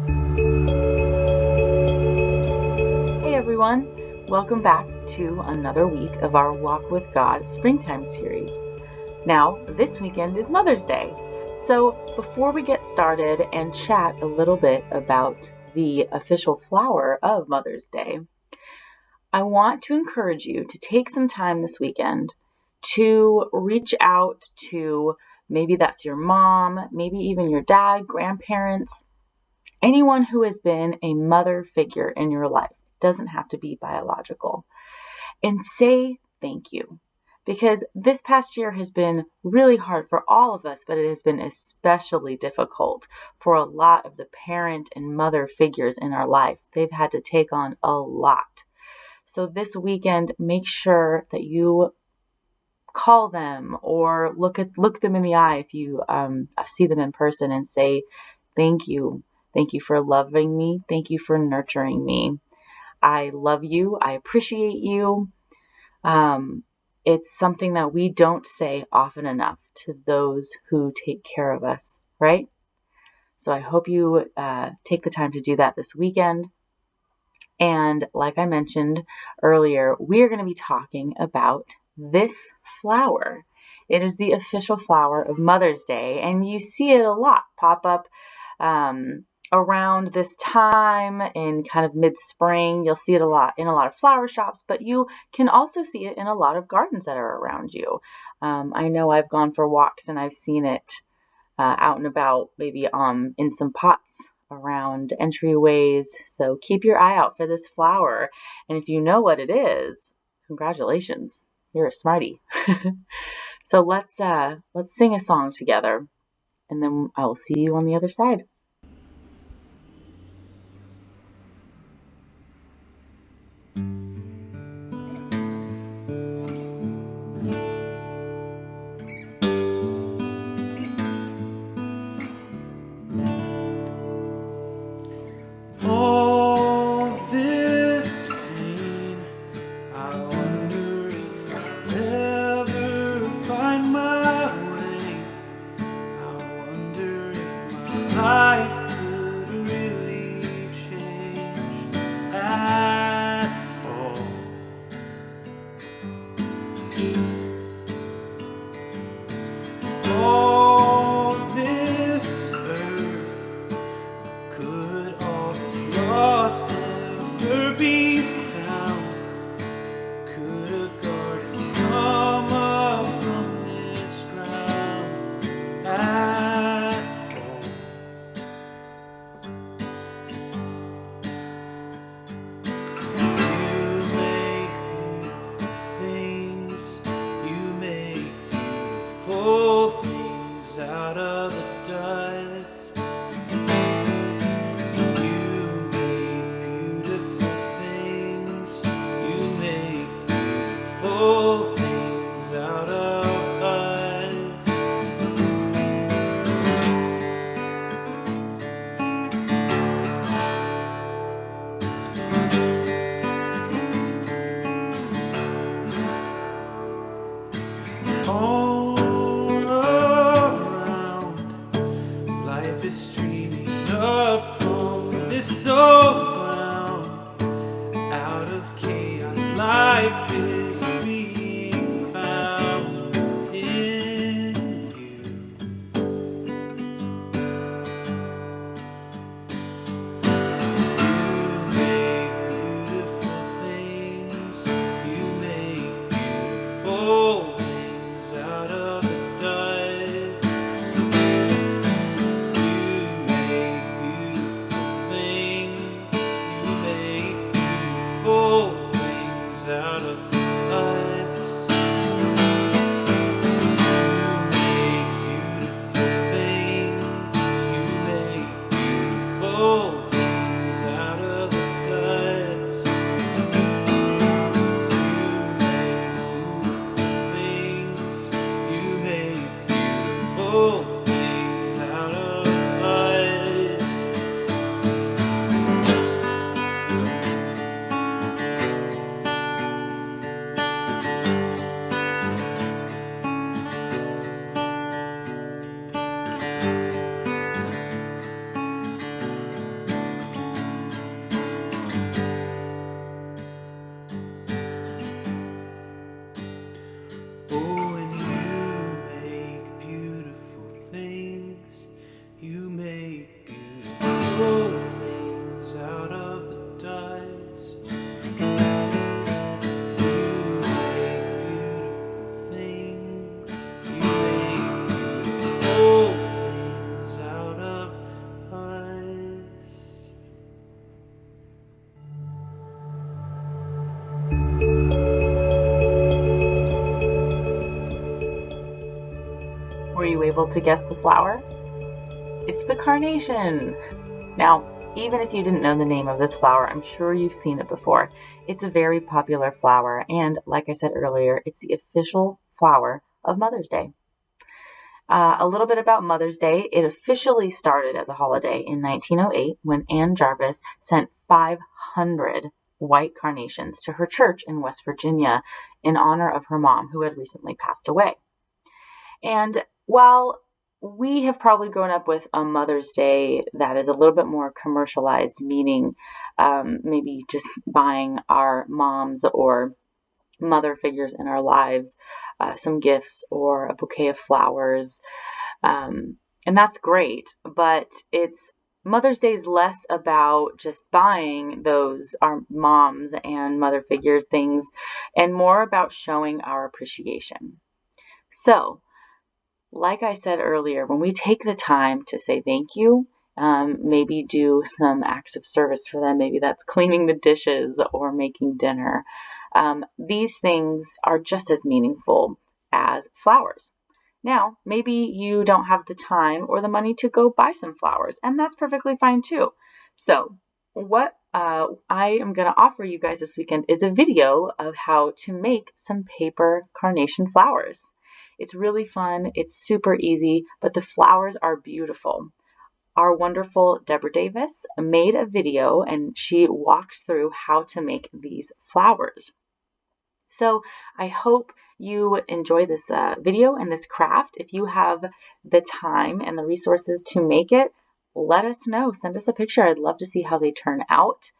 Hey everyone, welcome back to another week of our Walk with God Springtime series. Now, this weekend is Mother's Day, so before we get started and chat a little bit about the official flower of Mother's Day, I want to encourage you to take some time this weekend to reach out to maybe that's your mom, maybe even your dad, grandparents, anyone who has been a mother figure in your life. Doesn't have to be biological, and say thank you, because this past year has been really hard for all of us, but it has been especially difficult for a lot of the parent and mother figures in our life. They've had to take on a lot. So this weekend, make sure that you call them or look them in the eye if you see them in person and say thank you. Thank you for loving me. Thank you for nurturing me. I love you. I appreciate you. It's something that we don't say often enough to those who take care of us, right? So I hope you take the time to do that this weekend. And like I mentioned earlier, we are going to be talking about this flower. It is the official flower of Mother's Day, and you see it a lot pop up around this time in kind of mid-spring. You'll see it a lot in a lot of flower shops, but you can also see it in a lot of gardens that are around you. I know I've gone for walks and I've seen it out and about, maybe in some pots around entryways. So keep your eye out for this flower. And if you know what it is, congratulations, you're a smarty. So let's sing a song together, and then I will see you on the other side. Out of able to guess the flower? It's the carnation. Now, even if you didn't know the name of this flower, I'm sure you've seen it before. It's a very popular flower, and like I said earlier, it's the official flower of Mother's Day. A little bit about Mother's Day. It officially started as a holiday in 1908 when Anne Jarvis sent 500 white carnations to her church in West Virginia in honor of her mom, who had recently passed away. And while we have probably grown up with a Mother's Day that is a little bit more commercialized, meaning maybe just buying our moms or mother figures in our lives some gifts or a bouquet of flowers. And that's great, but Mother's Day is less about just buying those our moms and mother figure things and more about showing our appreciation. So, like I said earlier, when we take the time to say thank you, maybe do some acts of service for them, maybe that's cleaning the dishes or making dinner, these things are just as meaningful as flowers. Now, maybe you don't have the time or the money to go buy some flowers, and that's perfectly fine too. So, what I am going to offer you guys this weekend is a video of how to make some paper carnation flowers. It's really fun, it's super easy, but the flowers are beautiful. Our wonderful Deborah Davis made a video and she walks through how to make these flowers. So I hope you enjoy this video and this craft. If you have the time and the resources to make it, let us know. Send us a picture. I'd love to see how they turn out.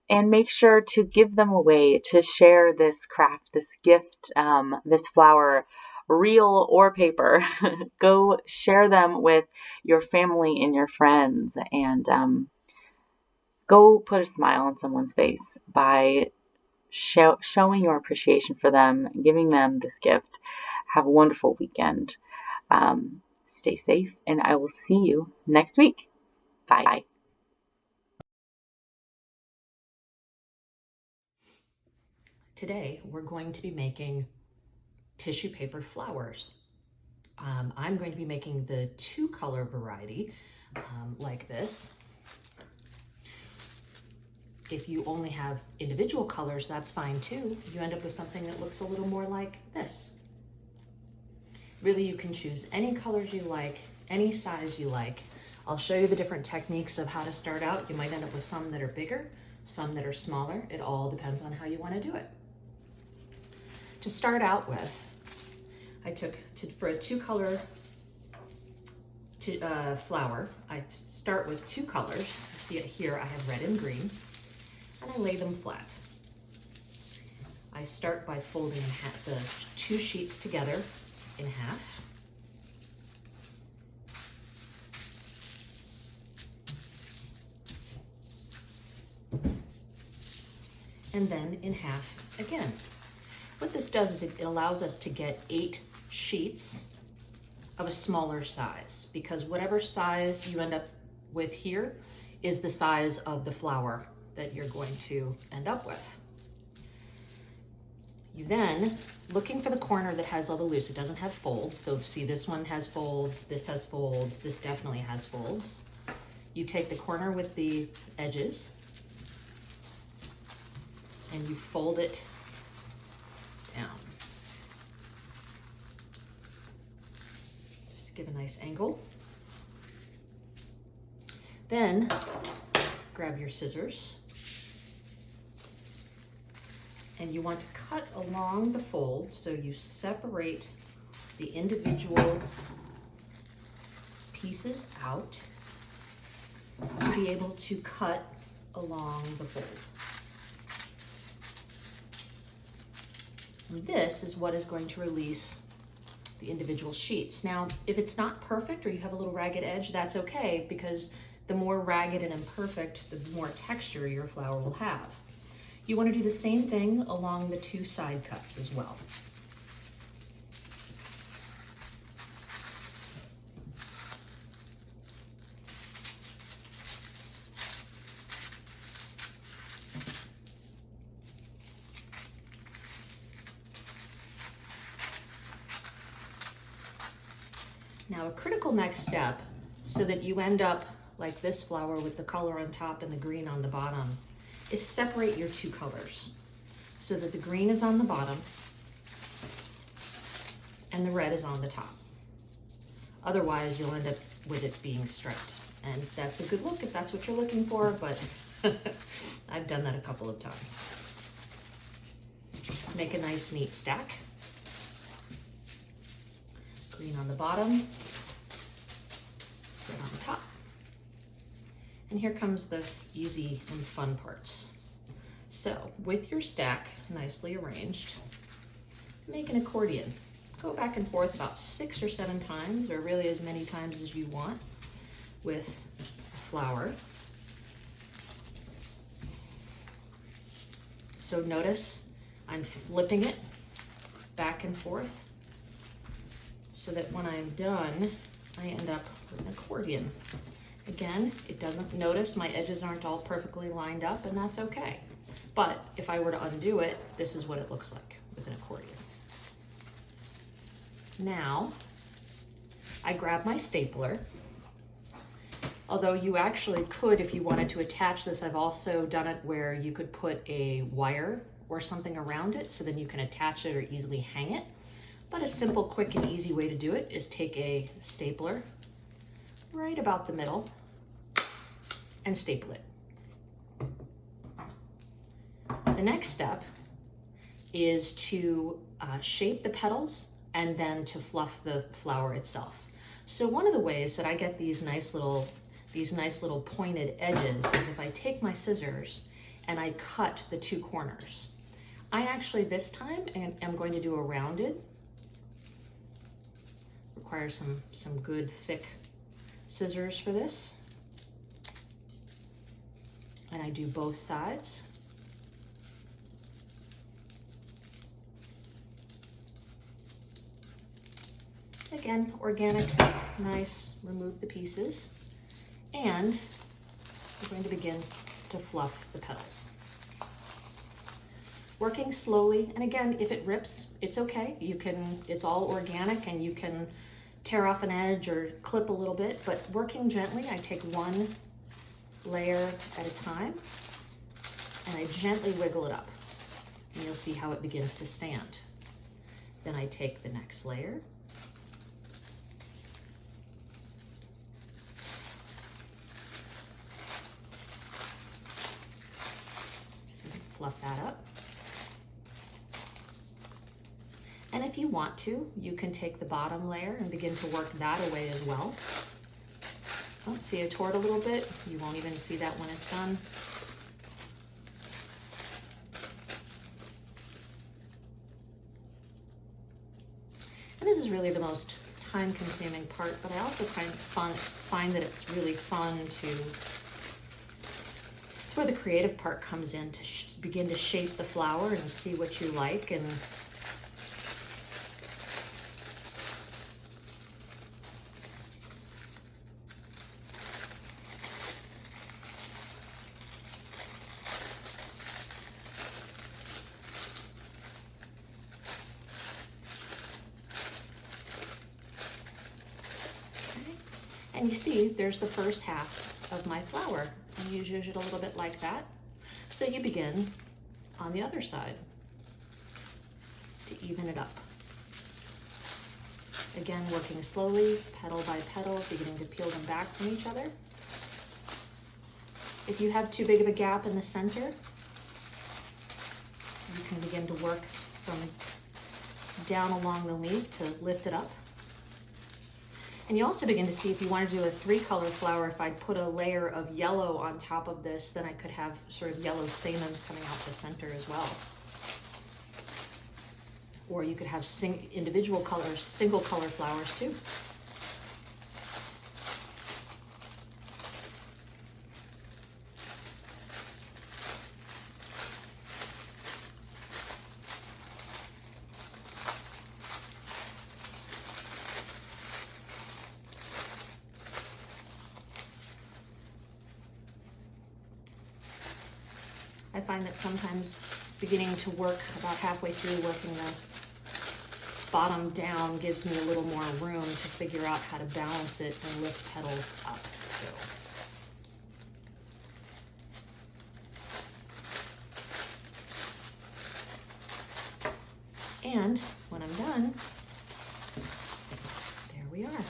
And make sure to give them away, to share this craft, this gift, this flower, real or paper. Go share them with your family and your friends, and go put a smile on someone's face by showing your appreciation for them, giving them this gift. Have a wonderful weekend. Stay safe, and I will see you next week. Bye. Today, we're going to be making tissue paper flowers. I'm going to be making the 2-color variety, like this. If you only have individual colors, that's fine too. You end up with something that looks a little more like this. Really, you can choose any colors you like, any size you like. I'll show you the different techniques of how to start out. You might end up with some that are bigger, some that are smaller. It all depends on how you want to do it. To start out with, I took, for a 2-color flower, I start with 2 colors. See it here, I have red and green, and I lay them flat. I start by folding the 2 sheets together in half. And then in half again. What this does is it allows us to get 8 sheets of a smaller size, because whatever size you end up with here is the size of the flower that you're going to end up with. You then, looking for the corner that has all the loose, it doesn't have folds, so see this one has folds, this has folds, this definitely has folds. You take the corner with the edges and you fold it down. Just to give a nice angle. Then grab your scissors and you want to cut along the fold so you separate the individual pieces out to be able to cut along the fold. And this is what is going to release the individual sheets. Now, if it's not perfect or you have a little ragged edge, that's okay, because the more ragged and imperfect, the more texture your flower will have. You want to do the same thing along the 2 side cuts as well. next step, so that you end up like this flower with the color on top and the green on the bottom, is separate your two colors so that the green is on the bottom and the red is on the top. Otherwise, you'll end up with it being striped. And that's a good look if that's what you're looking for, but I've done that a couple of times. Make a nice neat stack. Green on the bottom, red on the top. And here comes the easy and fun parts. So with your stack nicely arranged, make an accordion. Go back and forth about 6 or 7 times, or really as many times as you want with a flower. So notice I'm flipping it back and forth so that when I'm done, I end up with an accordion. Again, it doesn't, notice my edges aren't all perfectly lined up, and that's okay. But if I were to undo it, this is what it looks like with an accordion. Now, I grab my stapler. Although you actually could, if you wanted to attach this, I've also done it where you could put a wire or something around it so then you can attach it or easily hang it. But a simple, quick, and easy way to do it is take a stapler right about the middle and staple it. The next step is to shape the petals and then to fluff the flower itself. So one of the ways that I get these nice little pointed edges is if I take my scissors and I cut the 2 corners. I actually this time am going to do a rounded. Requires some good thick scissors for this. And I do both sides. Again, organic, nice, remove the pieces. And we're going to begin to fluff the petals. Working slowly, and again, if it rips, it's okay. It's all organic and you can tear off an edge or clip a little bit, but working gently, I take 1 layer at a time and I gently wiggle it up. And you'll see how it begins to stand. Then I take the next layer. Fluff that up. And if you want to, you can take the bottom layer and begin to work that away as well. Oh, see I tore it a little bit? You won't even see that when it's done. And this is really the most time-consuming part, but I also find that it's really fun to, it's where the creative part comes in, to begin to shape the flower and see what you like. And you see, there's the first half of my flower. And you use it a little bit like that. So you begin on the other side to even it up. Again, working slowly, petal by petal, beginning to peel them back from each other. If you have too big of a gap in the center, you can begin to work from down along the leaf to lift it up. And you also begin to see, if you want to do a 3-color flower, if I put a layer of yellow on top of this, then I could have sort of yellow stamens coming out the center as well. Or you could have individual colors, single color flowers too. I find that sometimes beginning to work about halfway through working bottom down gives me a little more room to figure out how to balance it and lift petals up too. And when I'm done, there we are.